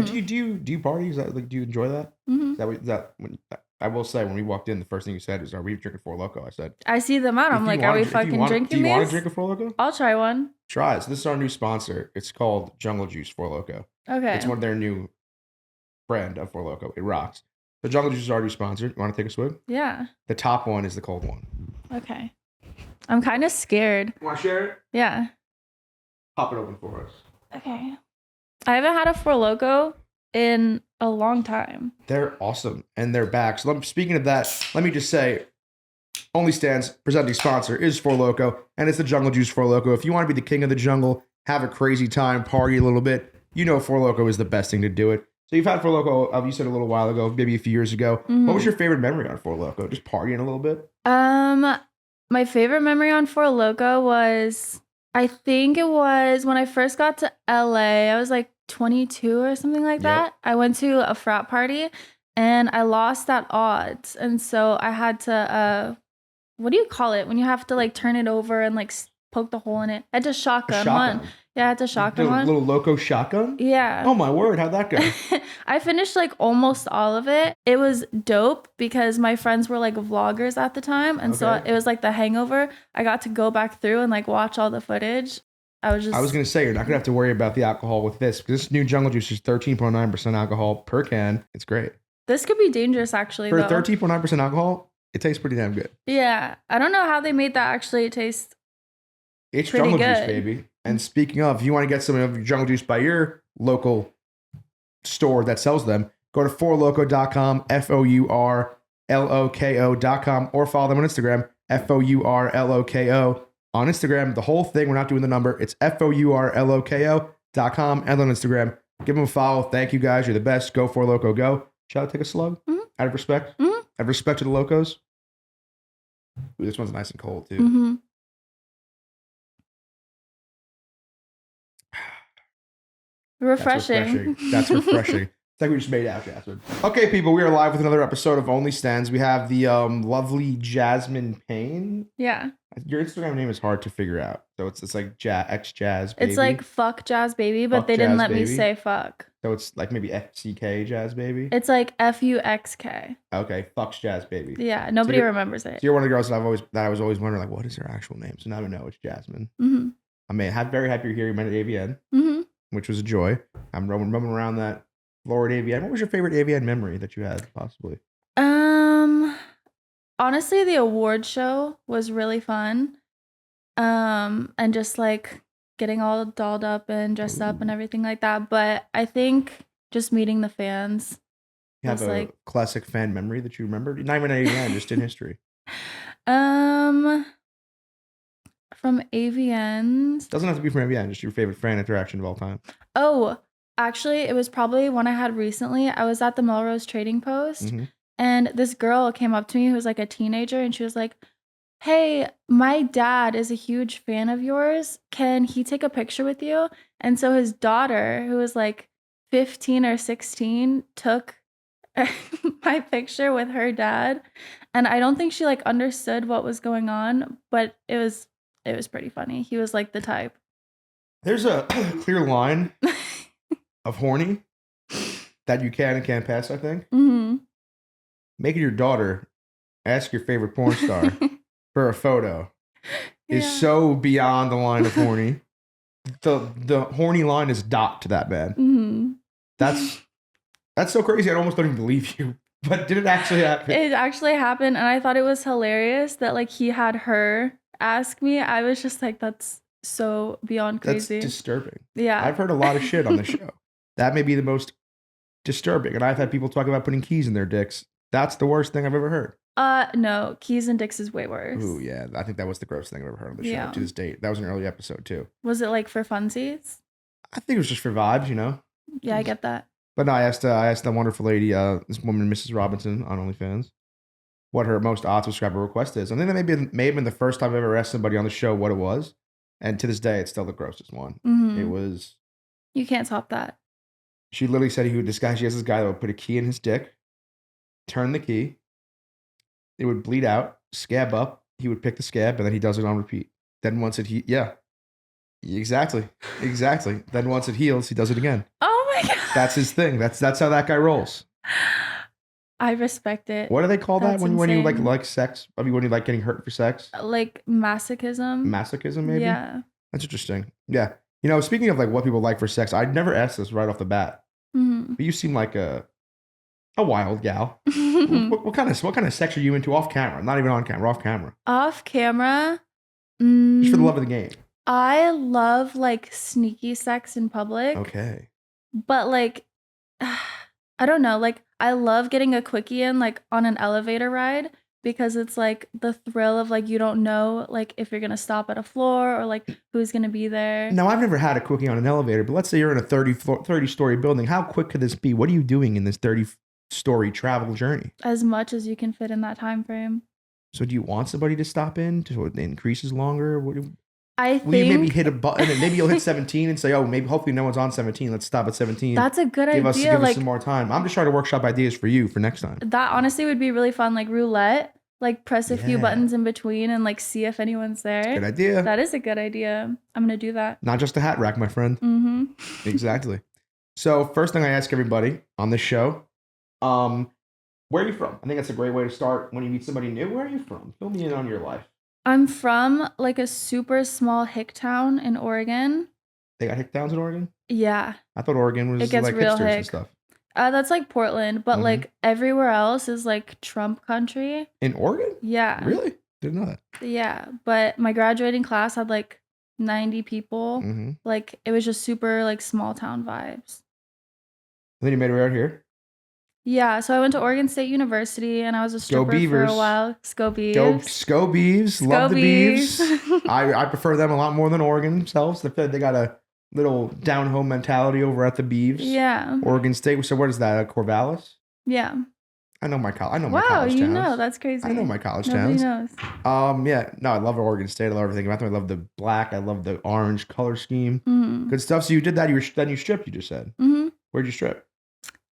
Like, do you party? Is that like, do you enjoy that? Mm-hmm. I will say, when we walked in, the first thing you said is, "Are we drinking Four Loko?" I said, I see them out. I'm like, are we fucking drinking do you these? want to drink a Four Loko? I'll try one. Try it. So this is our new sponsor. It's called Jungle Juice Four Loko. Okay. It's one of their new brand of Four Loko. It rocks. The Jungle Juice is already sponsored. You want to take a swig? Yeah. The top one is the cold one. Okay. I'm kind of scared. You want to share it? Yeah. Pop it open for us. Okay. I haven't had a Four Loko in a long time. They're awesome, and they're back. So speaking of that, let me just say, OnlyStans presenting sponsor is Four Loko, and it's the Jungle Juice Four Loko. If you want to be the king of the jungle, have a crazy time, party a little bit, you know Four Loko is the best thing to do it. So you've had Four Loko, you said a little while ago, maybe a few years ago. Mm-hmm. What was your favorite memory on Four Loko? Just partying a little bit? My favorite memory on Four Loko was, I think it was when I first got to LA. I was like 22 or something like that. I went to a frat party and I lost at odds. And so I had to, what do you call it? When you have to like turn it over and like poke the hole in it. I had to shotgun one. Yeah, I had to shotgun one. Little Loco shotgun? Yeah. Oh my word, how'd that go? I finished like almost all of it. It was dope because my friends were like vloggers at the time. And so it was like the hangover. I got to go back through and like watch all the footage. I was going to say, you're not going to have to worry about the alcohol with this. Because this new Jungle Juice is 13.9% alcohol per can. It's great. This could be dangerous, actually, For 13.9% alcohol, it tastes pretty damn good. Yeah. I don't know how they made that actually taste It's Jungle Juice, baby. And speaking of, if you want to get some of your Jungle Juice by your local store that sells them, go to fourloko.com, FOURLOKO.com, or follow them on Instagram, FOURLOKO. On Instagram, the whole thing, we're not doing the number. It's FOURLOKO.com and on Instagram. Give them a follow. Thank you guys. You're the best. Go Four Loko, go. Shall I take a slug? Mm-hmm. Out of respect? Mm-hmm. Out of respect to the locos? Ooh, this one's nice and cold, too. Mm-hmm. Refreshing. That's refreshing. It's like we just made out, Jasmine. Okay, people, we are live with another episode of OnlyStans. We have the lovely Jasmine Payne. Yeah. Your Instagram name is hard to figure out. So it's like X-Jazz Baby. It's like fuck Jazz Baby, but they didn't let me say fuck. So it's like maybe FCK Jazz Baby? It's like FUXK. Okay, fucks Jazz Baby. Yeah, nobody remembers it. So you're one of the girls that I was always wondering, like, what is her actual name? So now I know it's Jasmine. Mm-hmm. I'm very happy you're here. You met at AVN, which was a joy. I'm roaming around that Florida AVN. What was your favorite AVN memory that you had, possibly? Honestly, the award show was really fun. And just like getting all dolled up and dressed up and everything like that. But I think just meeting the fans. You have a classic fan memory that you remember? Not even at AVN, just in history. From AVNs. Doesn't have to be from AVN, just your favorite fan interaction of all time. Oh, actually, it was probably one I had recently. I was at the Melrose Trading Post, and this girl came up to me who was like a teenager, and she was like, "Hey, my dad is a huge fan of yours. Can he take a picture with you?" And so his daughter, who was like 15 or 16, took my picture with her dad. And I don't think she like understood what was going on, but it was pretty funny. He was like the type. There's a clear line of horny that you can and can't pass, I think. Mm-hmm. Making your daughter ask your favorite porn star for a photo is so beyond the line of horny. The horny line is docked to that man. Mm-hmm. That's so crazy. I almost don't even believe you. But did it actually happen? It actually happened, and I thought it was hilarious that like he had her ask me. I was just like, that's so beyond crazy. That's disturbing. Yeah. I've heard a lot of shit on the show. That may be the most disturbing. And I've had people talk about putting keys in their dicks. That's the worst thing I've ever heard. No, keys and dicks is way worse. Ooh, yeah. I think that was the grossest thing I've ever heard on the show to this date. That was an early episode too. Was it like for funsies? I think it was just for vibes, you know? Yeah, I get that. But no, I asked the wonderful lady, this woman, Mrs. Robinson on OnlyFans, what her most odd subscriber request is. I think that may have been the first time I've ever asked somebody on the show what it was. And to this day, it's still the grossest one. Mm-hmm. It was... You can't top that. She literally said she has this guy that would put a key in his dick, turn the key, it would bleed out, scab up, he would pick the scab, and then he does it on repeat. Then once it Exactly. Then once it heals, he does it again. Oh my God. That's his thing. That's how that guy rolls. I respect it. What do they call that That's when you insane. like sex? I mean, when you like getting hurt for sex? Like masochism. Masochism, maybe? Yeah. That's interesting. Yeah. You know, speaking of like what people like for sex, I'd never asked this right off the bat. Mm-hmm. But you seem like a wild gal. what kind of sex are you into off camera? Not even on camera, off camera. Off camera? Just for the love of the game. I love like sneaky sex in public. Okay. But like, I don't know. Like, I love getting a quickie in like on an elevator ride because it's like the thrill of like you don't know like if you're gonna stop at a floor or like who's gonna be there. No, I've never had a quickie on an elevator, but let's say you're in a 30-story building. How quick could this be? What are you doing in this 30-story travel journey? As much as you can fit in that time frame. So do you want somebody to stop in so it increases longer? Will you maybe hit a button and maybe you'll hit 17 and say, oh, maybe hopefully no one's on 17. Let's stop at 17. That's a good idea. Give us some more time. I'm just trying to workshop ideas for you for next time. That honestly would be really fun. Like roulette, like press a few buttons in between and like see if anyone's there. Good idea. That is a good idea. I'm going to do that. Not just a hat rack, my friend. Mm-hmm. Exactly. So first thing I ask everybody on this show, where are you from? I think that's a great way to start when you meet somebody new. Where are you from? Fill me in on your life. I'm from like a super small hick town in Oregon. They got hick towns in Oregon? Yeah. I thought Oregon was like real hipsters hick. and stuff. That's like Portland, but like everywhere else is like Trump country. In Oregon? Yeah. Really? Didn't know that. Yeah. But my graduating class had like 90 people. Mm-hmm. Like it was just super like small town vibes. And then you made it right here? Yeah, so I went to Oregon State University and I was a stripper for a while. Sco Beavs. Sco Beavs. Love the Beavs. I prefer them a lot more than Oregon themselves. They got a little down-home mentality over at the Beavs. Yeah. Oregon State. So what is that? Corvallis? Yeah. I know my college towns. Wow, you know. That's crazy. I know my college Nobody towns. knows. Yeah. No, I love Oregon State. I love everything about them. I love the black. I love the orange color scheme. Mm-hmm. Good stuff. So you did that. Then you stripped, you just said. Mm-hmm. Where'd you strip?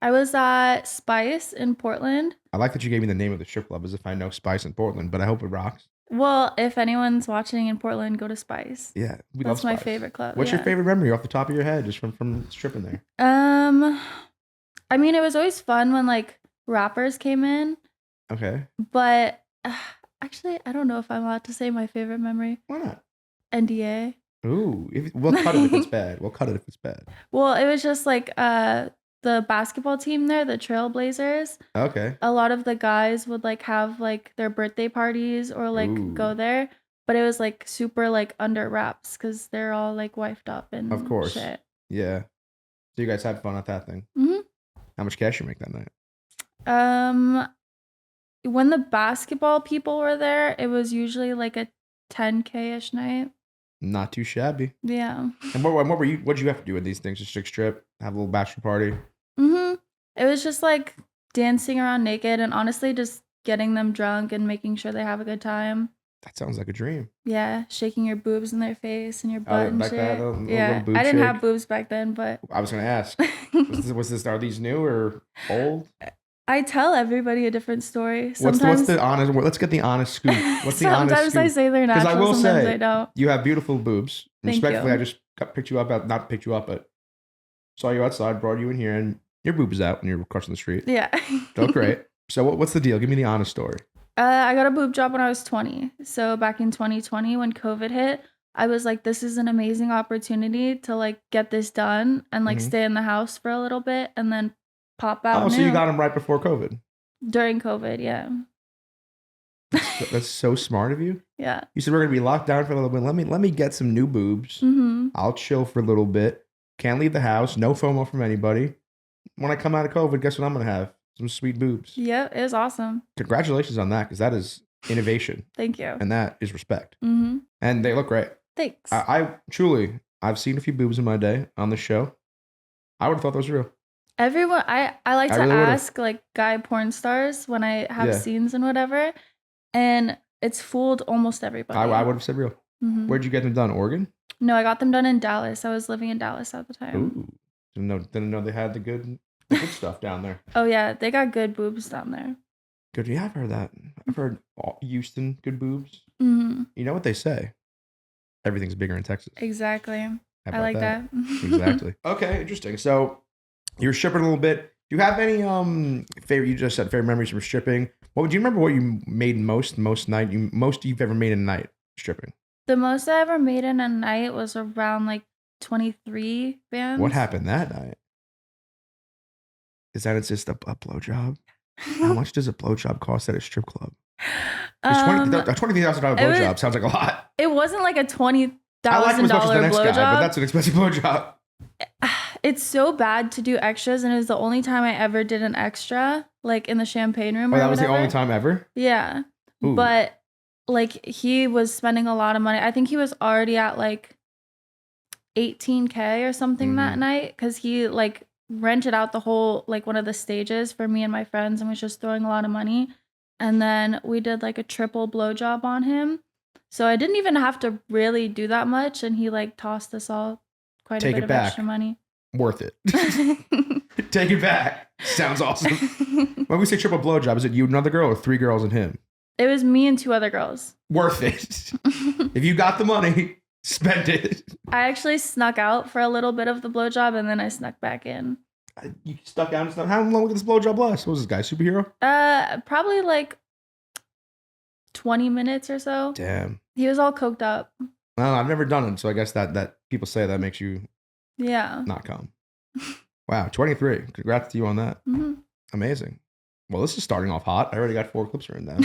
I was at Spice in Portland. I like that you gave me the name of the strip club as if I know Spice in Portland, but I hope it rocks. Well, if anyone's watching in Portland, go to Spice. Yeah, that's my favorite club. What's your favorite memory off the top of your head, just from stripping there? I mean, it was always fun when like rappers came in. Okay. But actually, I don't know if I'm allowed to say my favorite memory. Why not? NDA. Ooh, we'll cut it if it's bad. We'll cut it if it's bad. Well, it was just like the basketball team there, the Trailblazers. Okay. A lot of the guys would like have like their birthday parties or like go there, but it was like super like under wraps because they're all like wifed up and of course shit. Yeah. So you guys had fun at that thing. Mm-hmm. How much cash you make that night? When the basketball people were there, it was usually like a 10K-ish night. Not too shabby. Yeah. And what were you? What did you have to do with these things? Just strip, have a little bachelor party. Mm-hmm. It was just like dancing around naked and honestly just getting them drunk and making sure they have a good time. That sounds like a dream. Yeah, shaking your boobs in their face and your butt and shit. Yeah, I didn't have boobs back then, but I was gonna ask. was this? Are these new or old? I tell everybody a different story. What's the honest? Let's get the honest scoop. What's the honest scoop? Sometimes I say they're natural. Because I will say, I don't. You have beautiful boobs. Thank Respectfully, you. I just picked you up. Not picked you up, but saw you outside, brought you in here, and your boobs out when you were crossing the street. Yeah. Felt great. So what's the deal? Give me the honest story. I got a boob job when I was 20. So back in 2020, when COVID hit, I was like, this is an amazing opportunity to like get this done and like stay in the house for a little bit and then pop out. Oh, so you got them right before COVID? During COVID, yeah. That's so smart of you. Yeah. You said we're gonna be locked down for a little bit. Let me get some new boobs. Mm-hmm. I'll chill for a little bit. Can't leave the house. No FOMO from anybody. When I come out of COVID, guess what I'm gonna have? Some sweet boobs. Yeah, it was awesome. Congratulations on that, because that is innovation. Thank you. And that is respect. Mm-hmm. And they look great. Thanks. I truly, I've seen a few boobs in my day on the show. I would have thought those were real. Everyone, I like to really ask like guy porn stars when I have scenes and whatever, and it's fooled almost everybody. I would have said real. Mm-hmm. Where'd you get them done? Oregon? No, I got them done in Dallas. I was living in Dallas at the time. Ooh. Didn't know they had the good stuff down there. Oh yeah, they got good boobs down there. Good. Yeah, I've heard that. I've heard Houston good boobs. Mm-hmm. You know what they say? Everything's bigger in Texas. Exactly. I like that. Exactly. Okay, interesting. So You were stripping a little bit. Do you have any favorite? You just said favorite memories from stripping. What would you remember? What you made most night? Most you've ever made in a night stripping? The most I ever made in a night was around like 23 bands. What happened that night? Is that it's just a blowjob? How much does a blowjob cost at a strip club? A $23,000 blowjob sounds like a lot. It wasn't like a $20,000 I like him as much as the next blowjob. guy, but that's an expensive blowjob. It's so bad to do extras, and it was the only time I ever did an extra, like in the champagne room. Oh, that was the only time ever? Yeah. Ooh. But like he was spending a lot of money. I think he was already at like $18K or something that night, because he like rented out the whole, like one of the stages for me and my friends, and was just throwing a lot of money. And then we did like a triple blowjob on him. So I didn't even have to really do that much, and he like tossed us all quite a bit of extra money. Worth it. Take it back. Sounds awesome. When we say triple blowjob, is it you and another girl or 3 girls and him? It was me and 2 other girls. Worth it. If you got the money, spend it. I actually snuck out for a little bit of the blowjob, and then I snuck back in. You stuck out and stuff. How long did this blowjob last? What was this guy, superhero? Probably like 20 minutes or so. Damn. He was all coked up. Well, I've never done it, so I guess that people say that makes you not come. Wow, 23. Congrats to you on that. Mm-hmm. Amazing. Well, this is starting off hot. I already got 4 clips written down.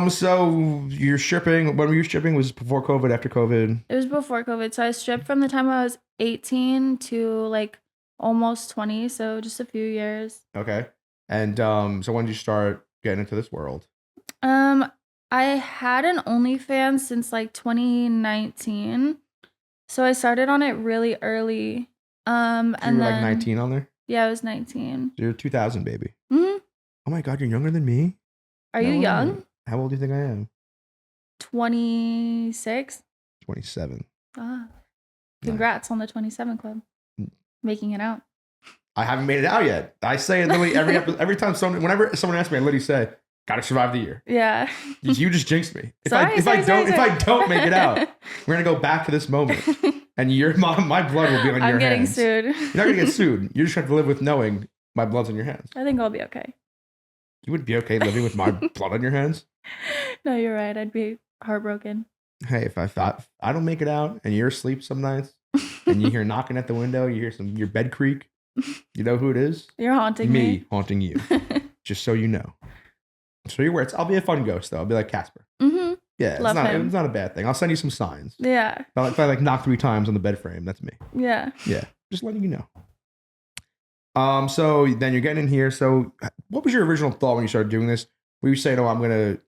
So you're stripping. When were you stripping? Was it before COVID, after COVID? It was before COVID. So I stripped from the time I was 18 to like almost 20. So just a few years. Okay. And so when did you start getting into this world? I had an OnlyFans since like 2019. So I started on it really early. So and you were like 19 on there? Yeah, I was 19. So you're 2000, baby. Mm-hmm. Oh my God, you're younger than me? Are you young? How old do you think I am? 26. 27. Ah. Congrats on the 27 club. Making it out. I haven't made it out yet. I say it literally every time whenever someone asks me, I literally say, gotta survive the year. Yeah. You just jinxed me. If I don't make it out, we're gonna go back to this moment. And my blood will be on your hands. I'm getting sued. You're not gonna get sued. You just have to live with knowing my blood's on your hands. I think I'll be okay. You would be okay living with my blood on your hands? No, you're right. I'd be heartbroken. Hey, if I don't make it out and you're asleep some nights and you hear knocking at the window, you hear your bed creak, you know who it is? You're haunting me. Me haunting you. Just so you know. So you're aware. I'll be a fun ghost though. I'll be like Casper. Mm-hmm. Yeah, it's not a bad thing. I'll send you some signs. Yeah. If I like knock 3 times on the bed frame, that's me. Yeah. Yeah. Just letting you know. So then you're getting in here. So what was your original thought when you started doing this? Were you saying, I'm gonna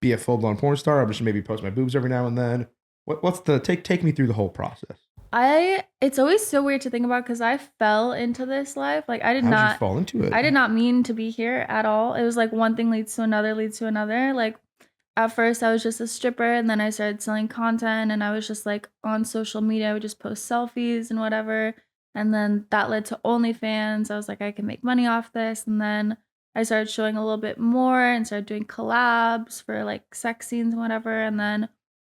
be a full-blown porn star, or just maybe post my boobs every now and then? What's the take me through the whole process? It's always so weird to think about, because I fell into this life. Like I did How'd you fall into it? I did not mean to be here at all. It was like one thing leads to another, Like at first I was just a stripper, and then I started selling content, and I was just like on social media. I would just post selfies and whatever. And then that led to OnlyFans. I was like, I can make money off this. And then I started showing a little bit more and started doing collabs for like sex scenes and whatever. And then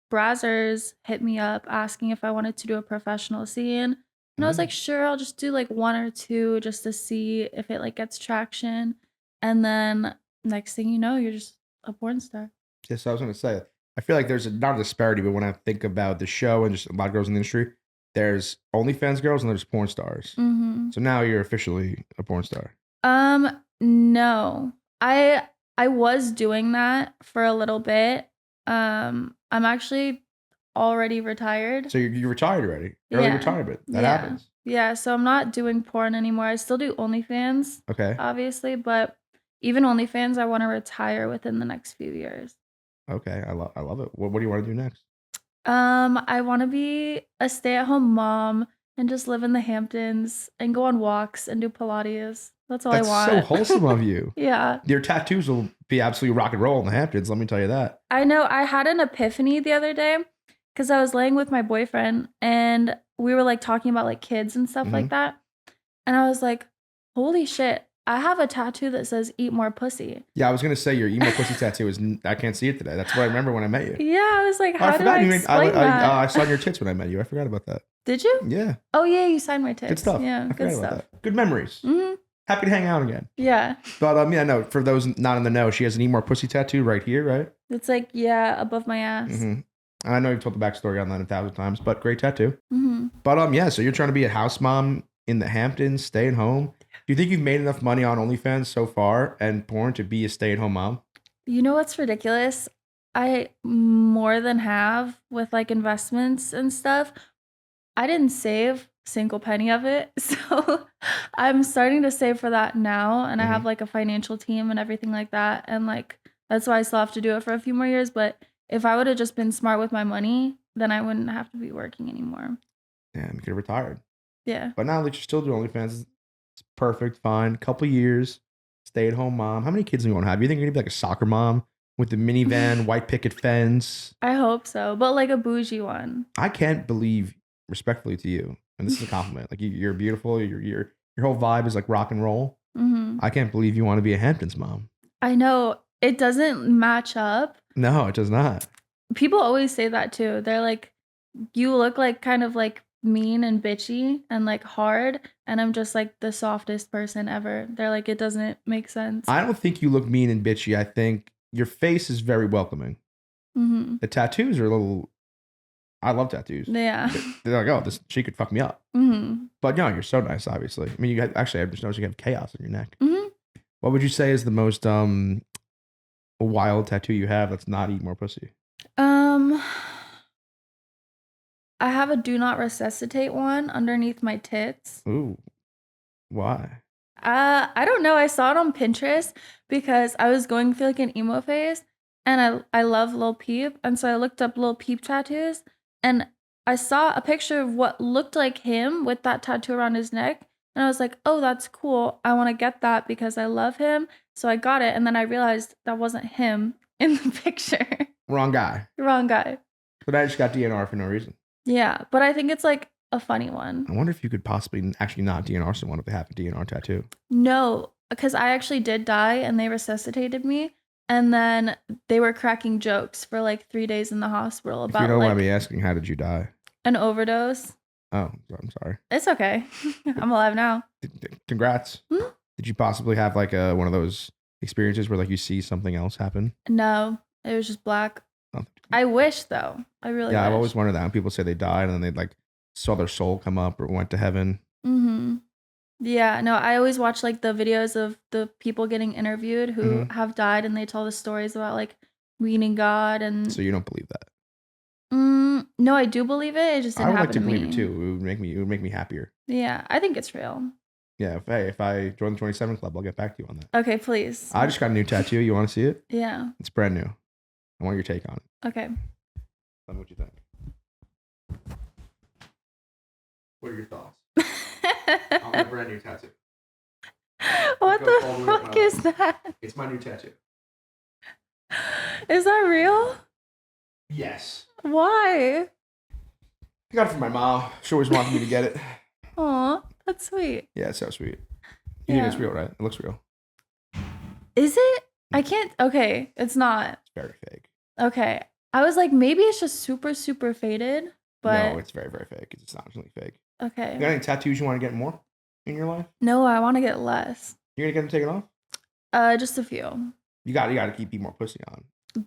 Brazzers hit me up asking if I wanted to do a professional scene. And I was like, sure, I'll just do like 1 or 2 just to see if it like gets traction. And then next thing you know, you're just a porn star. Yes, I was going to say, I feel like there's not a disparity, but when I think about the show and just a lot of girls in the industry, there's OnlyFans girls and there's porn stars. Mm-hmm. So now you're officially a porn star. No, I was doing that for a little bit. I'm actually already retired. So you're retired already? Early retirement. That happens. Yeah, so I'm not doing porn anymore. I still do OnlyFans. Okay. Obviously, but even OnlyFans, I want to retire within the next few years. Okay, I love it. What do you want to do next? I want to be a stay-at-home mom and just live in the Hamptons and go on walks and do Pilates. That's all I want. That's so wholesome of you. Yeah. Your tattoos will be absolutely rock and roll in the Hamptons, let me tell you that. I know. I had an epiphany the other day because I was laying with my boyfriend and we were like talking about like kids and stuff like that. And I was like, holy shit, I have a tattoo that says eat more pussy. Yeah, I was going to say your eat more pussy tattoo is, I can't see it today. That's what I remember when I met you. Yeah, I was like, how did I explain that? I saw your tits when I met you. I forgot about that. Did you? Yeah. Oh, yeah, you signed my tits. Good stuff. Yeah, good stuff. That. Good memories. Mm-hmm. Happy to hang out again. Yeah. But yeah, no, for those not in the know, she has an Eat More Pussy tattoo right here, right? It's like, yeah, above my ass. Mm-hmm. And I know you've told the backstory on that 1,000 times, but great tattoo. Mm-hmm. But yeah, so you're trying to be a house mom in the Hamptons, staying home. Do you think you've made enough money on OnlyFans so far and porn to be a stay-at-home mom? You know what's ridiculous? I more than have with like investments and stuff. I didn't save a single penny of it. So I'm starting to save for that now. And I have like a financial team and everything like that. And like, that's why I still have to do it for a few more years. But if I would have just been smart with my money, then I wouldn't have to be working anymore. Damn, you could have retired. Yeah. But now that you're still doing OnlyFans, it's perfect, fine. Couple years, stay-at-home mom. How many kids do you want to have? You think you're going to be like a soccer mom with the minivan, white picket fence? I hope so. But like a bougie one. I can't believe, respectfully to you, and this is a compliment, like you're beautiful, your whole vibe is like rock and roll. Mm-hmm. I can't believe you want to be a Hamptons mom. I know. It doesn't match up. No, it does not. People always say that too. They're like, you look like kind of like mean and bitchy and like hard, and I'm just like the softest person ever. They're like, it doesn't make sense. I don't think you look mean and bitchy. I think your face is very welcoming. Mm-hmm. The tattoos are a little... I love tattoos. Yeah. They're like, oh, she could fuck me up. Mm-hmm. But no, you're so nice, obviously. I mean, actually, I just noticed you have chaos in your neck. Mm-hmm. What would you say is the most wild tattoo you have that's not Eat More Pussy? I have a do not resuscitate one underneath my tits. Ooh. Why? I don't know. I saw it on Pinterest because I was going through like an emo phase, and I love Lil Peep, and so I looked up Lil Peep tattoos, and I saw a picture of what looked like him with that tattoo around his neck, and I was like, oh, that's cool. I want to get that because I love him. So I got it, and then I realized that wasn't him in the picture. Wrong guy. Wrong guy. But I just got DNR for no reason. Yeah, but I think it's like a funny one. I wonder if you could possibly actually not DNR someone if they have a DNR tattoo. No, because I actually did die and they resuscitated me. And then they were cracking jokes for like 3 days in the hospital about, if you don't like, mind me asking, how did you die? An overdose. Oh, I'm sorry. It's okay. I'm alive now. Congrats. Did you possibly have like one of those experiences where like you see something else happen? No, it was just black. Oh. I wish though. I really wish. I've always wondered that when people say they died and then they like saw their soul come up or went to heaven. Mm-hmm. Yeah, no, I always watch like the videos of the people getting interviewed who have died, and they tell the stories about like meeting God. And so you don't believe that? No, I do believe it. It just didn't happen to me. I would like to believe it too. It would make me happier. Yeah, I think it's real. Yeah, if I join the 27 Club, I'll get back to you on that. Okay, please. I just got a new tattoo. You want to see it? Yeah. It's brand new. I want your take on it. Okay. Tell me what you think. What are your thoughts? On my brand new tattoo. What the fuck is that? It's my new tattoo. Is that real? Yes. Why? I got it from my mom. She always wanted me to get it. Aw, that's sweet. Yeah, it's so sweet. You think it's real, right? It looks real. Is it? I can't. Okay, it's not. It's very fake. Okay. I was like, maybe it's just super, super faded, but... No, it's very, very fake. It's astonishingly fake. Okay. You got any tattoos you want to get more in your life? No, I want to get less. You're going to get them taken off? Just a few. You got to keep Eat More Pussy on.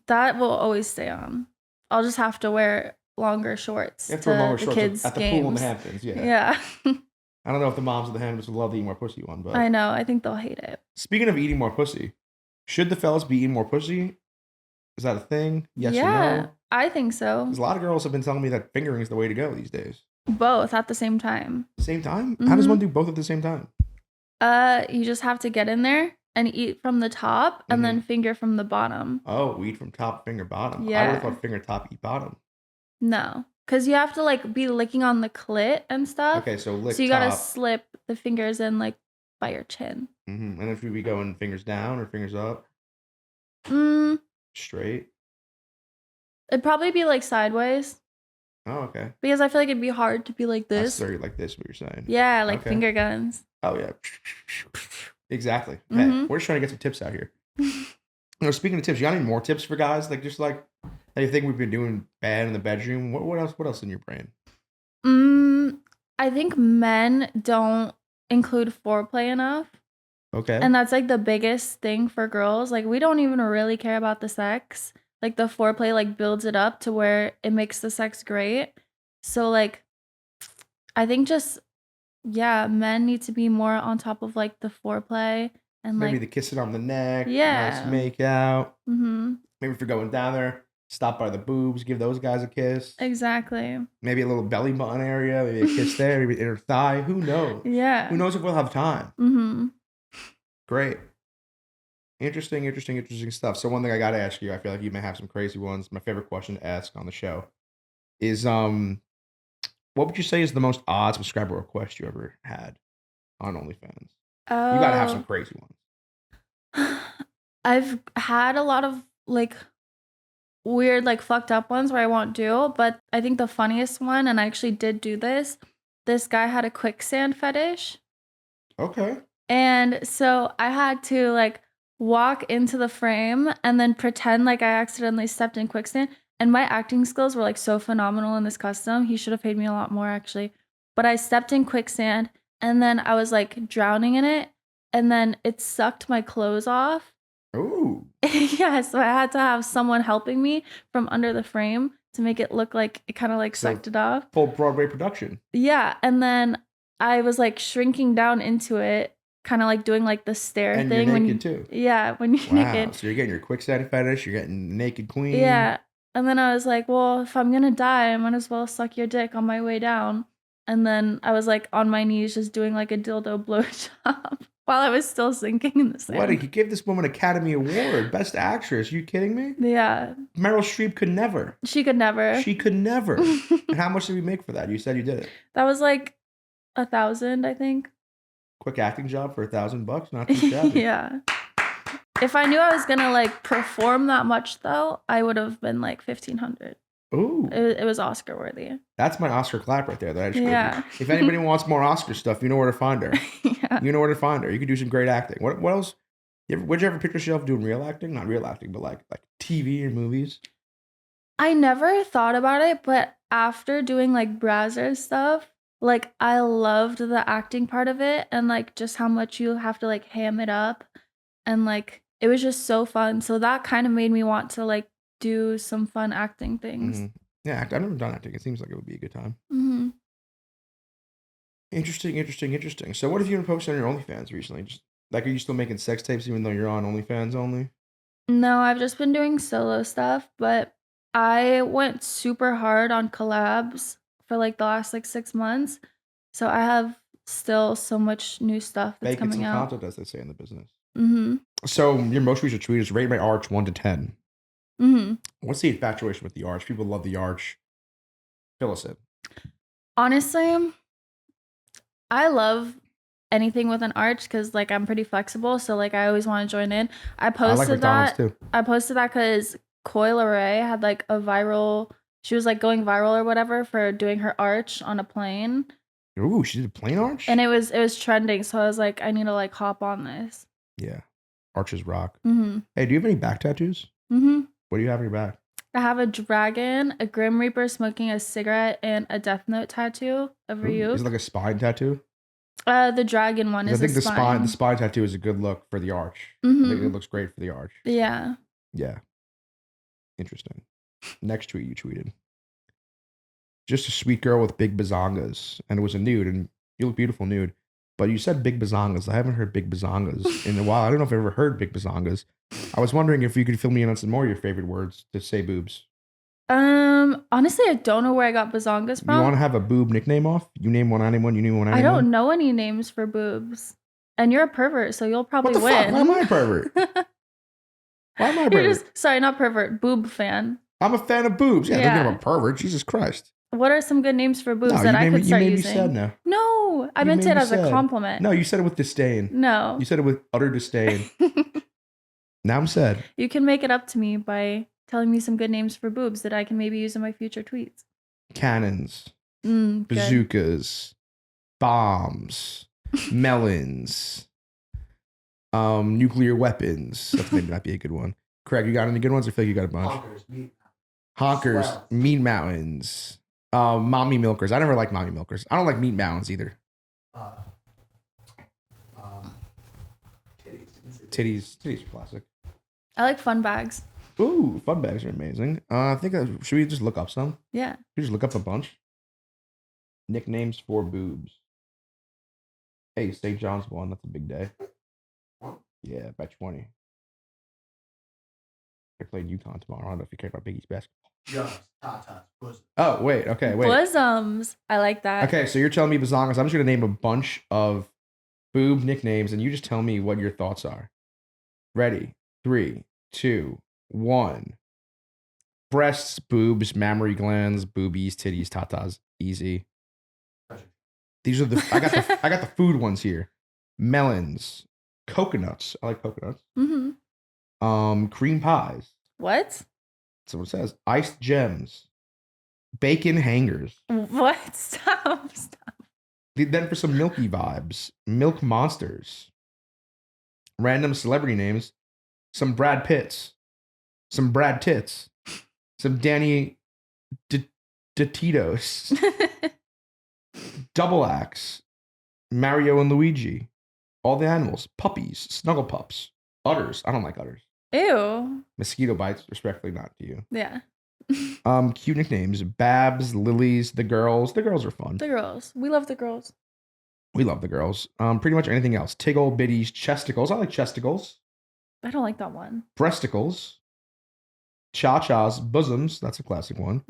That will always stay on. I'll just have to wear longer shorts to the kids' at the games. pool in the Hamptons, yeah. Yeah. I don't know if the moms of the Hamptons would love the Eat More Pussy one, but... I know. I think they'll hate it. Speaking of eating more pussy, should the fellas be eating more pussy? Is that a thing? Yes or no? I think so. Because a lot of girls have been telling me that fingering is the way to go these days. Both at the same time. Same time? How does one do both at the same time? You just have to get in there and eat from the top and then finger from the bottom. Oh, eat from top, finger bottom. Yeah. I would have thought finger top, eat bottom. No. Because you have to like be licking on the clit and stuff. Okay, so lick So you top. gotta slip the fingers in like by your chin. And if we go in fingers down or fingers up? Straight? It'd probably be like sideways. Oh, okay. Because I feel like it'd be hard to be like this. Sorry, like this, what you're saying. Yeah, like finger guns. Oh, yeah. Exactly. Hey, we're just trying to get some tips out here. Speaking of tips, you got any more tips for guys? Like, just like, you think we've been doing bad in the bedroom? What else in your brain? I think men don't include foreplay enough. Okay. And that's like the biggest thing for girls. Like we don't even really care about the sex. Like the foreplay like builds it up to where it makes the sex great. So like I think just men need to be more on top of like the foreplay and maybe like the kissing on the neck, yeah. nice make out. Mm-hmm. Maybe if you're going down there, stop by the boobs, give those guys a kiss. Exactly. Maybe a little belly button area, maybe a kiss there, maybe inner thigh. Who knows? Yeah. Who knows if we'll have time? Mm-hmm. Great. Interesting stuff. So one thing I gotta ask you, I feel like you may have some crazy ones. My favorite question to ask on the show is what would you say is the most odd subscriber request you ever had on OnlyFans? You gotta have some crazy ones. I've had a lot of like weird, like fucked up ones where I won't do, but I think the funniest one, and I actually did do this guy had a quicksand fetish. Okay. And so I had to like walk into the frame and then pretend like I accidentally stepped in quicksand. And my acting skills were like so phenomenal in this custom. He should have paid me a lot more actually. But I stepped in quicksand and then I was like drowning in it. And then it sucked my clothes off. Ooh. Yeah, so I had to have someone helping me from under the frame to make it look like it kind of like sucked it off. Full Broadway production. Yeah, and then I was like shrinking down into it, kind of like doing like the stare and thing. You're naked when too. Yeah, when you're naked. So you're getting your quicksand fetish, you're getting naked queen. Yeah, and then I was like, well, if I'm gonna die, I might as well suck your dick on my way down. And then I was like on my knees just doing like a dildo blowjob. While I was still sinking in the sand. What? He gave this woman Academy Award, Best Actress. Are you kidding me? Yeah. Meryl Streep could never. She could never. She could never. And how much did we make for that? You said you did it. That was like 1,000, I think. Quick acting job for $1,000? Not too shabby. Yeah. If I knew I was gonna like perform that much though, I would have been like 1,500. Ooh. It was Oscar worthy. That's my Oscar clap right there. That I just gave you. If anybody wants more Oscar stuff, you know where to find her. Yeah. You know where to find her. You can do some great acting. What else? Would you ever picture yourself doing real acting? Not real acting, but like TV or movies? I never thought about it, but after doing like Brazzers stuff, like I loved the acting part of it and like just how much you have to like ham it up. And like it was just so fun. So that kind of made me want to like do some fun acting things. Mm-hmm. Yeah, I've never done acting. It seems like it would be a good time. Mm-hmm. Interesting. So what have you been posting on your OnlyFans recently? Just like, are you still making sex tapes even though you're on OnlyFans only? No, I've just been doing solo stuff, but I went super hard on collabs for like the last like 6 months. So I have still so much new stuff that's coming out. Content, as they say in the business. Mm-hmm. So your most recent tweet is rate my arch 1 to 10. Mm-hmm. What's the infatuation with the arch? People love the arch. Fill us in. Honestly, I love anything with an arch because like I'm pretty flexible, so like I always want to join in. I posted that because Coil Ray had like a viral. She was like going viral or whatever for doing her arch on a plane. Ooh, she did a plane arch, and it was trending. So I was like, I need to like hop on this. Yeah, arches rock. Mm-hmm. Hey, do you have any back tattoos? Mm-hmm. What do you have on your back? I have a dragon, a Grim Reaper smoking a cigarette, and a Death Note tattoo over you. Is it like a spine tattoo? The dragon one is. I think the spine tattoo is a good look for the arch. Mm-hmm. I think it looks great for the arch. Yeah. Yeah. Interesting. Next tweet you tweeted. Just a sweet girl with big bazongas, and it was a nude, and you look beautiful nude. But you said big bazongas. I haven't heard big bazongas in a while. I don't know if I've ever heard big bazongas. I was wondering if you could fill me in on some more of your favorite words to say boobs. Honestly, I don't know where I got bazongas from. You want to have a boob nickname off? You name one, anyone. You name one, anyone. I don't know any names for boobs, and you're a pervert, so you'll probably win. Fuck? Why am I a pervert? Why am I a pervert? Sorry, not pervert. Boob fan. I'm a fan of boobs. Yeah, don't get I'm a pervert. Jesus Christ. What are some good names for boobs that I could start using? You said no. No, I meant it as a compliment. No, you said it with disdain. No. You said it with utter disdain. Now I'm sad. You can make it up to me by telling me some good names for boobs that I can maybe use in my future tweets. Cannons. Bazookas. Bombs. Melons. Nuclear weapons. That's maybe not be a good one. Craig, you got any good ones? I feel like you got a bunch. Honkers. Meat Mountains. Mommy milkers. I never like mommy milkers. I don't like meat mounds either. Titties are classic. I like fun bags. Ooh, fun bags are amazing. I think should we just look up some? Yeah. Should we just look up a bunch? Nicknames for boobs. Hey, St. John's won. That's a big day. Yeah, by 20. They're playing UConn tomorrow. I don't know if you care about Big East basketball. Just tatas, bosoms. Oh, wait. Okay, wait. Bosoms. I like that. Okay, so you're telling me bazongas. I'm just going to name a bunch of boob nicknames, and you just tell me what your thoughts are. Ready? 3, 2, 1. Breasts, boobs, mammary glands, boobies, titties, tatas. Easy. These are the I got the food ones here. Melons, coconuts. I like coconuts. Mm-hmm. Cream pies. What? That's what it says. Iced gems, bacon hangers. What? Stop. Then for some milky vibes, milk monsters. Random celebrity names. Some Brad Pitts. Some Brad Tits. Some Danny DeTitos. Double Axe. Mario and Luigi. All the animals. Puppies. Snuggle pups. Udders. I don't like udders. Ew. Mosquito bites. Respectfully not to you. Yeah. Cute nicknames. Babs, Lilies, the girls. The girls are fun. The girls. We love the girls. We love the girls. Pretty much anything else. Tiggle, biddies, chesticles. I like chesticles. I don't like that one. Breasticles. Cha-chas, bosoms. That's a classic one.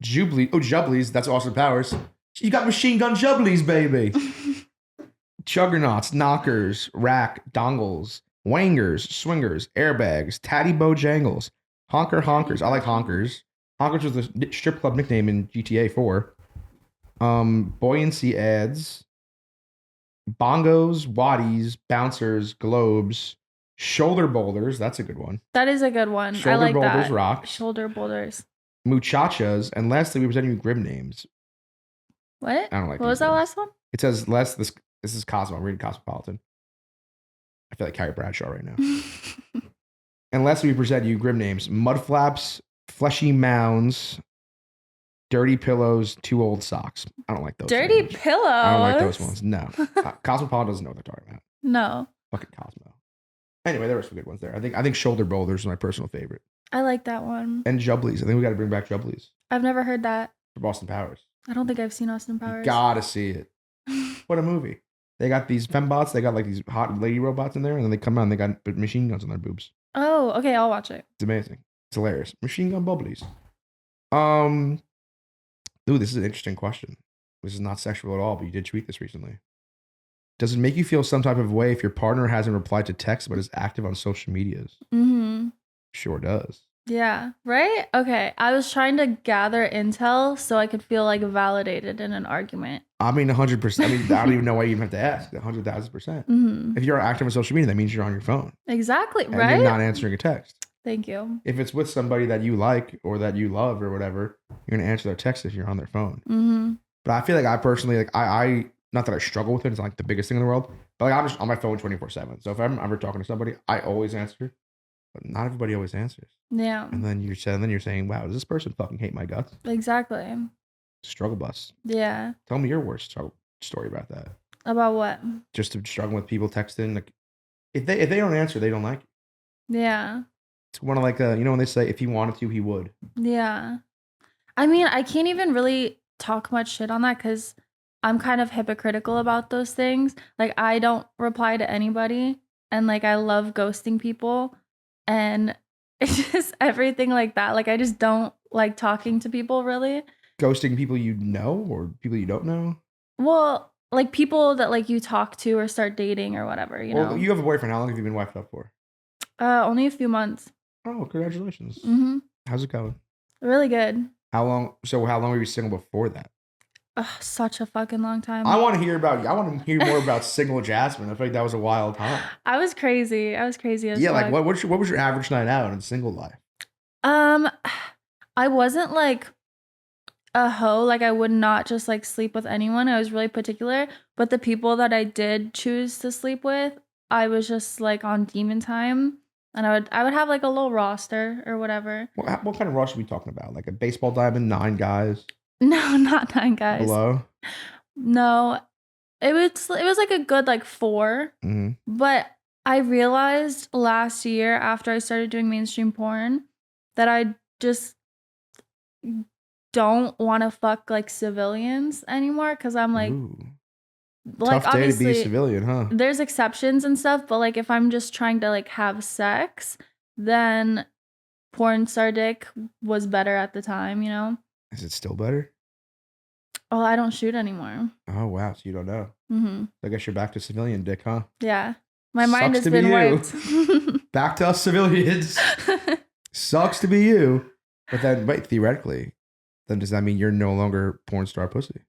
Jubilee. Oh, Jubblies. That's Austin Powers. You got machine gun Jubblies, baby. Juggernauts, knockers, rack, dongles, wangers, swingers, airbags, tatty bojangles, honkers. I like honkers. Honkers was the strip club nickname in GTA 4. Buoyancy ads, bongos, waddies, bouncers, globes, shoulder boulders. That's a good one. That is a good one. Shoulder I like boulders that. rock. Shoulder boulders. Muchachas, and lastly, we present you grim names. What? I don't like. What was that last one? It says less. This is Cosmo. I'm reading Cosmopolitan. I feel like Carrie Bradshaw right now. And lastly, we present you grim names: mudflaps, fleshy mounds, dirty pillows, 2 old socks. I don't like those. Dirty names. pillows. I don't like those ones. No, Cosmopolitan doesn't know what they're talking about. No. Fucking Cosmo. Anyway, there were some good ones there. I think shoulder boulders is my personal favorite. I like that one. And Jubblies. I think we got to bring back Jubblies I've never heard that. for Boston Powers. I don't think I've seen Austin Powers. You gotta see it. What a movie. They got these fembots. They got like these hot lady robots in there, and then they come out and they got machine guns on their boobs. Oh, okay. I'll watch it. It's amazing. It's hilarious. Machine gun bubblies. Ooh, this is an interesting question. This is not sexual at all, but you did tweet this recently. Does it make you feel some type of way if your partner hasn't replied to text but is active on social medias? Mm-hmm. Sure does. Yeah. Right? Okay. I was trying to gather intel so I could feel like validated in an argument. I mean, 100%. I mean, I don't even know why you even have to ask. 100,000%. Mm-hmm. If you're active on social media, that means you're on your phone. Exactly. And right? you're not answering a text. Thank you. If it's with somebody that you like or that you love or whatever, you're going to answer their text if you're on their phone. Mm-hmm. But I feel like I personally, like, I not that I struggle with it. It's not like the biggest thing in the world. But like, I'm just on my phone 24/7. So if I'm ever talking to somebody, I always answer. But not everybody always answers. Yeah. And then you're saying, wow, does this person fucking hate my guts? Exactly. Struggle bus. Yeah. Tell me your worst story about that. About what? Just struggling with people texting. Like, if they don't answer, they don't like you. Yeah. It's one of like, when they say, if he wanted to, he would. Yeah. I mean, I can't even really talk much shit on that because I'm kind of hypocritical about those things. Like, I don't reply to anybody. And like, I love ghosting people. And it's just everything like that. Like, I just don't like talking to people really. Ghosting people you know or people you don't know? Well, like people that like you talk to or start dating or whatever, you know? You have a boyfriend. How long have you been wifed up for? Only a few months. Oh, congratulations. Mm-hmm. How's it going? Really good. How long were you single before that? Such a fucking long time. I want to hear more about single Jasmine. I feel like that was a wild time. I was crazy as yeah, fuck. like what was your average night out in single life? I wasn't like a hoe. Like, I would not just like sleep with anyone. I was really particular. But the people that I did choose to sleep with, I was just like on demon time. And I would have like a little roster or whatever. What kind of roster are we talking about? Like a baseball diamond, 9 guys? No, not 9 guys. Below? No, it was like a good like 4. Mm-hmm. But I realized last year after I started doing mainstream porn that I just don't want to fuck like civilians anymore because I'm like, Ooh. like Tough day to be a obviously civilian, huh? there's exceptions and stuff, but like if I'm just trying to like have sex, then porn star dick was better at the time, you know? Is it still better? Oh, I don't shoot anymore. Oh, wow. So you don't know. Mm-hmm. I guess you're back to civilian dick, huh? Yeah. My mind Sucks has to be been you. wiped. Back to us civilians. Sucks to be you. But then, wait, theoretically, then does that mean you're no longer porn star pussy?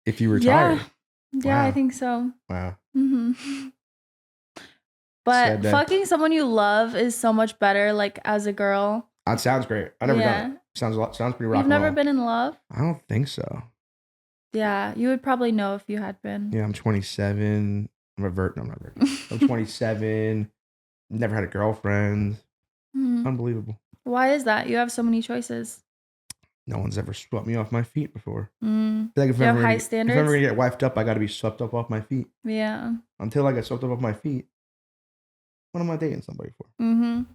If you retire? Yeah, I Wow. think so. Wow. Mm-hmm. But fucking someone you love is so much better, like as a girl. That sounds great. I never done it. Sounds pretty rock You've and roll. never been in love? I don't think so. Yeah, you would probably know if you had been. Yeah, I'm 27. I'm a vert. No, I'm not a vert. I'm 27. Never had a girlfriend. Unbelievable. Why is that? You have so many choices. No one's ever swept me off my feet before. Like if you have high standards? If I'm going to get wifed up, I got to be swept up off my feet. Yeah. Until I get swept up off my feet, what am I dating somebody for? You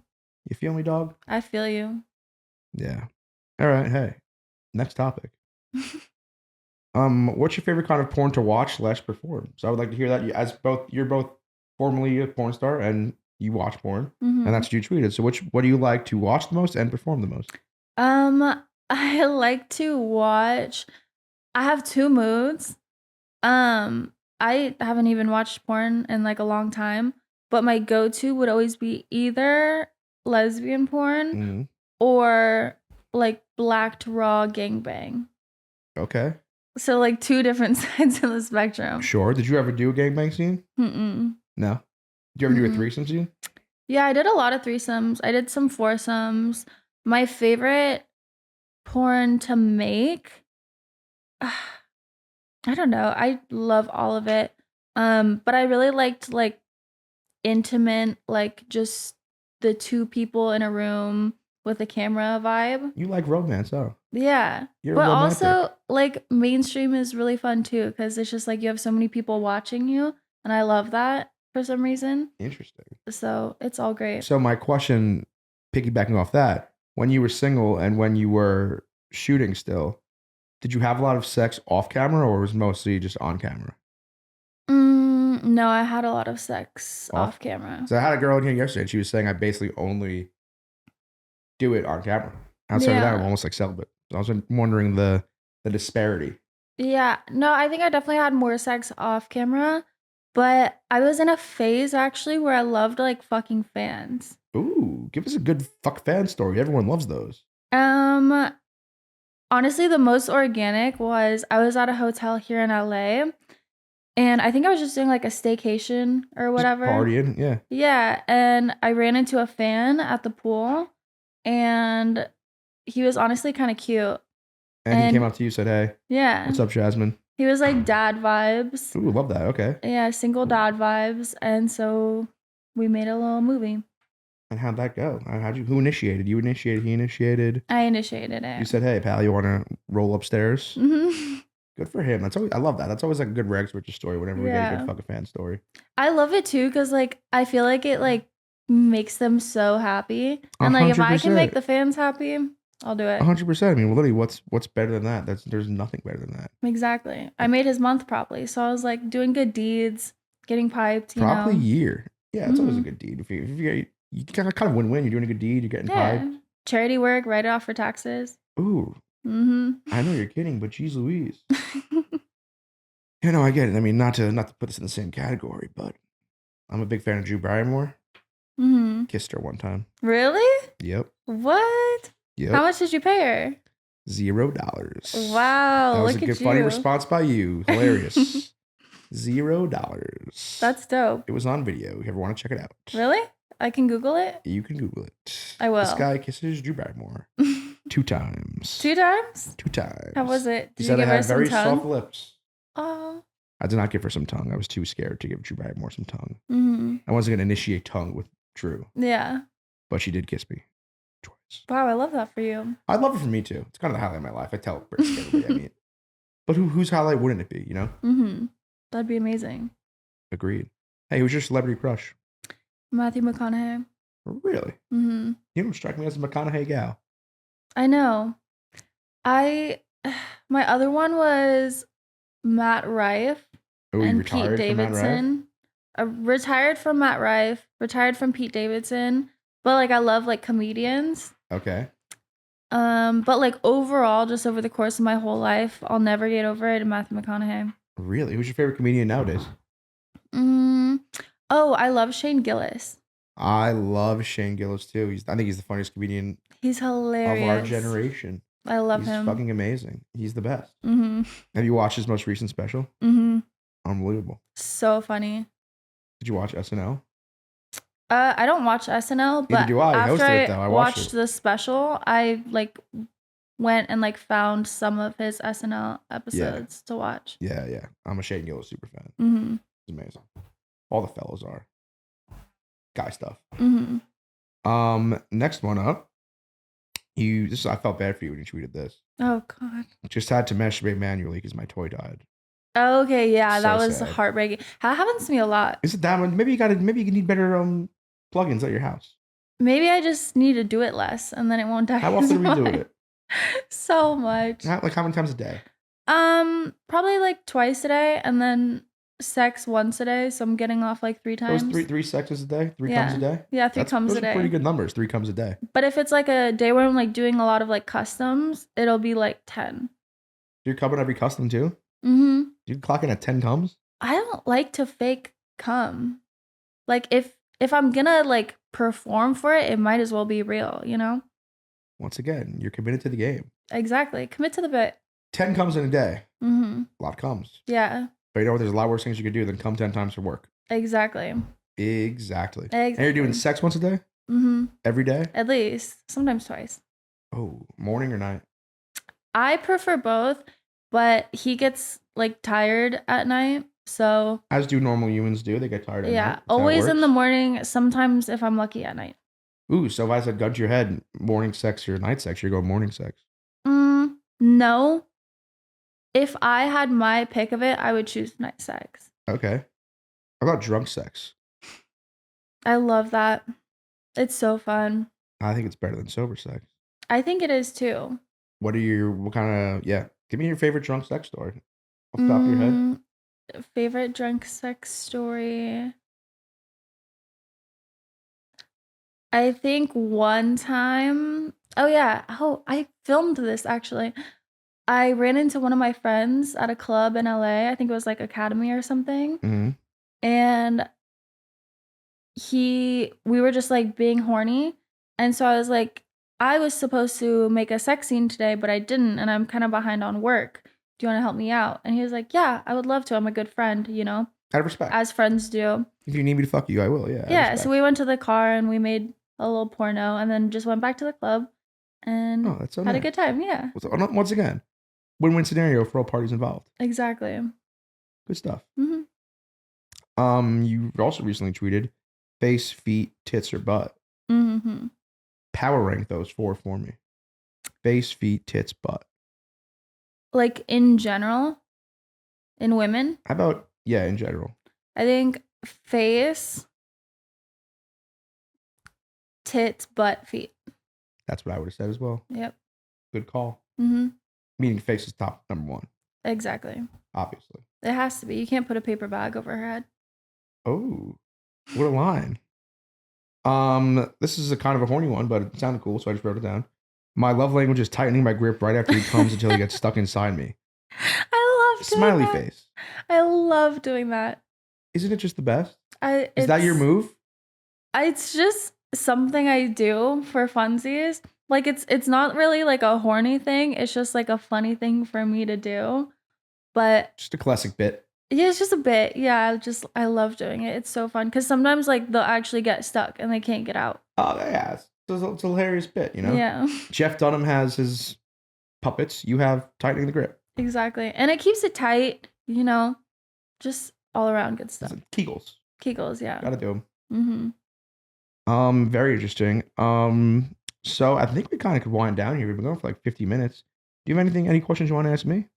feel me, dog? I feel you. Yeah. All right. Hey, next topic. What's your favorite kind of porn to watch / perform? So I would like to hear that. You're both formerly a porn star and you watch porn, and that's what you tweeted. So what do you like to watch the most and perform the most? I like to watch. I have 2 moods. I haven't even watched porn in like a long time, but my go-to would always be either lesbian porn or like blacked raw gangbang. Okay. So like 2 different sides of the spectrum. Sure. Did you ever do a gangbang scene? No. Did you ever do a threesome scene? Yeah, I did a lot of threesomes. I did some foursomes. My favorite porn to make, I don't know. I love all of it. But I really liked like intimate, like just the 2 people in a room with a camera vibe. You like romance, huh? Yeah. You're but romantic. also like mainstream is really fun too because it's just like you have so many people watching you, and I love that for some reason. Interesting. So it's all great. So my question, piggybacking off that, when you were single and when you were shooting still, did you have a lot of sex off camera or was it mostly just on camera? No, I had a lot of sex off camera. So I had a girl in here yesterday and she was saying I basically only do it on camera. Outside of that, I'm almost like celibate. So I was wondering the disparity. Yeah. No, I think I definitely had more sex off camera, but I was in a phase actually where I loved like fucking fans. Ooh, give us a good fuck fan story. Everyone loves those. Honestly, the most organic was I was at a hotel here in LA, and I think I was just doing like a staycation or whatever. Just partying, yeah. Yeah, and I ran into a fan at the pool, and he was honestly kind of cute. And he came up to you and said, hey. Yeah. What's up, Jasmine? He was like dad vibes. Ooh, love that. Okay. Yeah, single dad vibes. And so we made a little movie. And how'd that go? Who initiated? You initiated? He initiated? I initiated it. You said, hey, pal, you want to roll upstairs? Good for him. I love that. That's always like a good rag switcher story whenever we get a good fucking fan story. I love it too because like I feel like it like makes them so happy. And like 100%. if I can make the fans happy, I'll do it. 100%. I mean, literally, what's better than that? There's nothing better than that. Exactly. I made his month probably. So I was like doing good deeds, getting piped, Probably a year. Yeah, it's always a good deed. If you kind of win-win. You're doing a good deed. You're getting piped. Charity work, write it off for taxes. Ooh. I know you're kidding, but geez Louise. You know, I get it. I mean, not to put this in the same category, but I'm a big fan of Drew Barrymore. Kissed her one time. Really? Yep. What? Yep. How much did you pay her? $0. Wow. That was look a good, at funny you. response by you. Hilarious. $0. That's dope. It was on video. If you ever want to check it out. Really? I can Google it? You can Google it. I will. This guy kisses Drew Barrymore 2 times. 2 times? 2 times. How was it? Did you give her some tongue? Soft lips. Oh. I did not give her some tongue. I was too scared to give Drew Barrymore some tongue. Mm-hmm. I wasn't going to initiate tongue with Drew. Yeah. But she did kiss me twice. Wow, I love that for you. I love it for me too. It's kind of the highlight of my life. I tell everybody I meet. But whose highlight wouldn't it be, you know? Mm-hmm. That'd be amazing. Agreed. Hey, who's your celebrity crush? Matthew McConaughey. Really? Mm-hmm. You don't strike me as a McConaughey gal. I know. My other one was Matt Rife Oh, you and Pete retired from Matt Rife? Davidson. I retired from Matt Rife, retired from Pete Davidson, but like I love like comedians. Okay. But like overall, just over the course of my whole life, I'll never get over it. Matthew McConaughey. Really? Who's your favorite comedian nowadays? Oh, I love Shane Gillis. I love Shane Gillis too. I think he's the funniest comedian He's hilarious. of our generation. I love He's him. fucking amazing. He's the best. Mm-hmm. Have you watched his most recent special? Mm-hmm. Unbelievable. So funny. Did you watch SNL? I don't watch SNL, but Neither do I. He after hosted it, though. I watched it. the special, I like went and like found some of his SNL episodes to watch. Yeah. I'm a Shane Gillis super fan. Mm-hmm. It's amazing. All the fellows are. Guy stuff. Mm-hmm. Next one up. I felt bad for you when you tweeted this. Oh God. Just had to masturbate manually because my toy died. Okay, yeah, So that was sad. heartbreaking. That happens to me a lot. Is it that one? Maybe you need better plugins at your house. Maybe I just need to do it less, and then it won't die. How often are we doing it? So much. How many times a day? Probably like twice a day, and then sex once a day. So I'm getting off like 3 times. Those three sexes a day? Three comes a day? Yeah, 3 comes those a day. Are pretty good numbers. 3 comes a day. But if it's like a day where I'm like doing a lot of like customs, it'll be like 10. You're coming every custom too? Mm-hmm. You clock in at 10 comes? I don't like to fake cum. Like if I'm gonna like perform for it, it might as well be real, you know? Once again, you're committed to the game. Exactly. Commit to the bit. 10 comes in a day. Mm-hmm. A lot comes. Yeah. But you know what? There's a lot worse things you could do than come 10 times for work. Exactly. Exactly. And you're doing sex once a day? Mm-hmm. Every day? At least. Sometimes twice. Oh, morning or night? I prefer both, but he gets like tired at night. So as do normal humans do. They get tired at night. Yeah. Always in the morning. Sometimes if I'm lucky at night. Ooh, so if I said gun to your head, morning sex or night sex, you're going morning sex. No. If I had my pick of it, I would choose night sex. Okay. How about drunk sex? I love that. It's so fun. I think it's better than sober sex. I think it is too. What kind of, give me your favorite drunk sex story. Off the top of your head. Favorite drunk sex story. I think one time, I filmed this actually. I ran into one of my friends at a club in LA. I think it was like Academy or something. Mm-hmm. And we were just like being horny. And so I was like, I was supposed to make a sex scene today, but I didn't. And I'm kind of behind on work. Do you want to help me out? And he was like, yeah, I would love to. I'm a good friend, you know? Out of respect. As friends do. If you need me to fuck you, I will, yeah. Yeah, so we went to the car and we made a little porno and then just went back to the club and had a good time, yeah. Once again, win-win scenario for all parties involved. Exactly. Good stuff. Mm-hmm. You also recently tweeted face, feet, tits, or butt. Mm-hmm. Power rank those 4 for me. Face, feet, tits, butt. Like in general? In women? How about, in general? I think face, tits, butt, feet. That's what I would have said as well. Yep. Good call. Mm-hmm. Meaning face is top number 1. Exactly. Obviously. It has to be. You can't put a paper bag over her head. Oh, what a line. This is a kind of a horny one, but it sounded cool, so I just wrote it down. My love language is tightening my grip right after he comes until he gets stuck inside me. I love doing Smiley that. face. I love doing that. Isn't it just the best? Is that your move? It's just something I do for funsies. Like it's not really like a horny thing. It's just like a funny thing for me to do. But just a classic bit. Yeah, it's just a bit. Yeah, I love doing it. It's so fun because sometimes like they'll actually get stuck and they can't get out. Oh yeah, it's a hilarious bit, you know. Yeah. Jeff Dunham has his puppets. You have tightening the grip. Exactly, and it keeps it tight. You know, just all around good stuff. Kegels. Kegels, yeah. Gotta do them. Very interesting. So I think we kind of could wind down here. We've been going for like 50 minutes. Do you have any questions you want to ask me?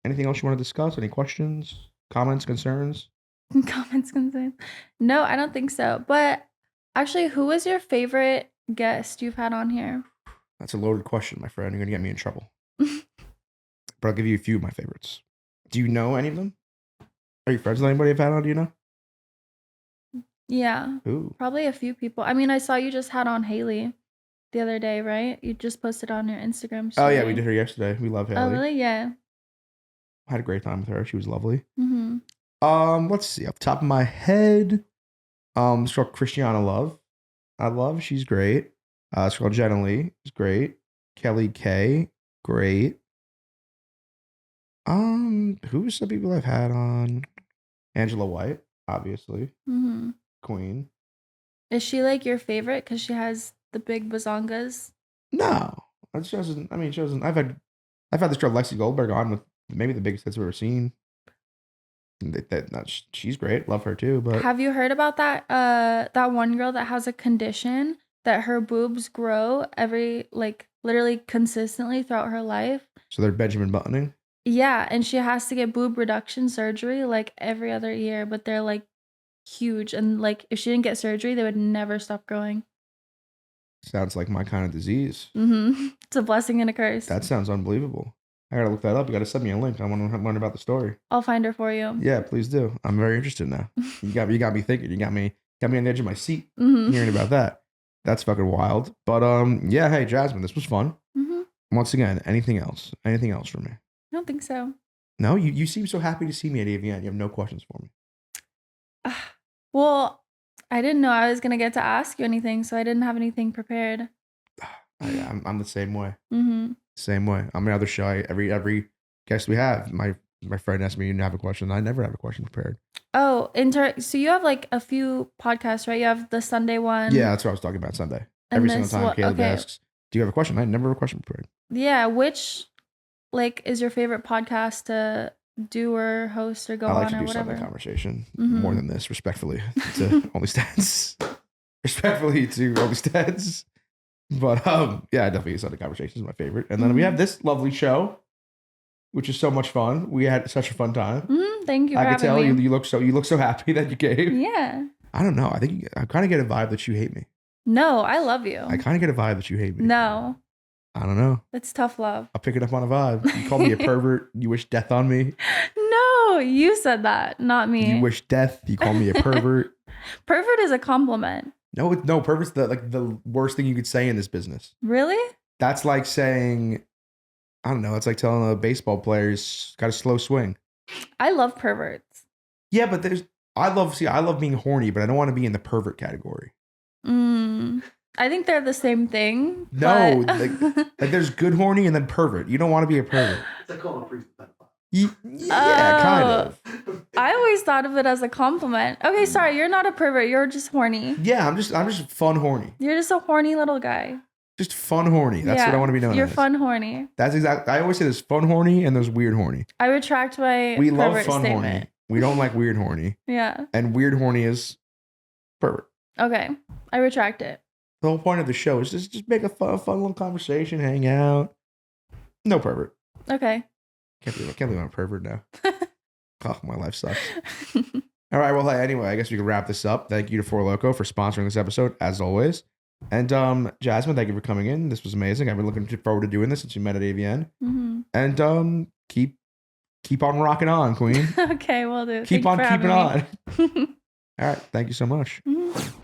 Anything else you want to discuss? Any questions, comments, concerns? Comments, concerns? No, I don't think so. But actually, who was your favorite guest you've had on here? That's a loaded question, my friend. You're going to get me in trouble. But I'll give you a few of my favorites. Do you know any of them? Are you friends with anybody I've had on? Do you know? Yeah. Ooh. Probably a few people. I mean, I saw you just had on Haley the other day, right? You just posted on your Instagram story. Oh, yeah, we did her yesterday. We love Haley. Oh, really? Yeah. I had a great time with her. She was lovely. Mm-hmm. Let's see. Off the top of my head, it's called Christiana Love. I love. She's great. It's called Jenna Lee. It's great. Kelly K. Great. Who's some people I've had on? Angela White, obviously. Mm-hmm. Queen. Is she like your favorite because she has the big bazongas? No, she doesn't. I mean, she doesn't. I've had this girl Lexi Goldberg on with maybe the biggest hits I've ever seen. She's great. Love her too. But have you heard about that one girl that has a condition that her boobs grow literally consistently throughout her life? So they're Benjamin Buttoning. Yeah, and she has to get boob reduction surgery like every other year, but they're like huge, and like if she didn't get surgery, they would never stop growing. Sounds like my kind of disease. Mm-hmm. It's a blessing and a curse. That sounds unbelievable. I gotta look that up. You gotta send me a link. I want to learn about the story. I'll find her for you. Yeah, please do. I'm very interested now. You got me thinking. You got me on the edge of my seat hearing about that. That's fucking wild. But yeah, hey Jasmine, this was fun. Mm-hmm. Once again, anything else? Anything else for me? I don't think so. No, you seem so happy to see me at AVN. You have no questions for me. Well, I didn't know I was gonna get to ask you anything, so I didn't have anything prepared. I'm the same way. Mm-hmm. Same way. I'm rather shy. Every guest we have, my friend asks me, "You have a question?" I never have a question prepared. Oh, so you have like a few podcasts, right? You have the Sunday one. Yeah, that's what I was talking about. Sunday. Every single time Caleb asks, "Do you have a question?" I never have a question prepared. Yeah, which is your favorite podcast to do or host or go on or whatever? I like to do Sunday conversation more than this, respectfully to OnlyStans. Respectfully to OnlyStans. But yeah, definitely Sunday conversation is my favorite. And then we have this lovely show, which is so much fun. We had such a fun time. Thank you. I can tell you look so happy that you came. Yeah. I don't know. I think I kind of get a vibe that you hate me. No, I love you. I kind of get a vibe that you hate me. No. I don't know. It's tough love. I'll pick it up on a vibe. You call me a pervert. You wish death on me. No, you said that, not me. You wish death. You call me a pervert. Pervert is a compliment. No, pervert's the worst thing you could say in this business. Really? That's like saying, I don't know. It's like telling a baseball player he's got a slow swing. I love perverts. Yeah, but I love being horny, but I don't want to be in the pervert category. I think they're the same thing. No, but... like there's good horny and then pervert. You don't want to be a pervert. It's like calling a priest a pedophile. Yeah, kind of. I always thought of it as a compliment. Okay, sorry, you're not a pervert. You're just horny. Yeah, I'm just fun horny. You're just a horny little guy. Just fun horny. That's what I want to be known as. You're fun horny. That's exactly. I always say there's fun horny and there's weird horny. I retract my We love pervert fun statement. horny. We don't like weird horny. Yeah. And weird horny is pervert. Okay, I retract it. The whole point of the show is just make a fun little conversation, hang out. No pervert. Okay. Can't believe I'm a pervert now. Oh, my life sucks. All right. Well, anyway, I guess we can wrap this up. Thank you to Four Loko for sponsoring this episode, as always. And Jasmine, thank you for coming in. This was amazing. I've been looking forward to doing this since we met at AVN. Mm-hmm. And keep on rocking on, Queen. Okay, we'll do. Keep on keeping on. All right. Thank you so much. Mm-hmm.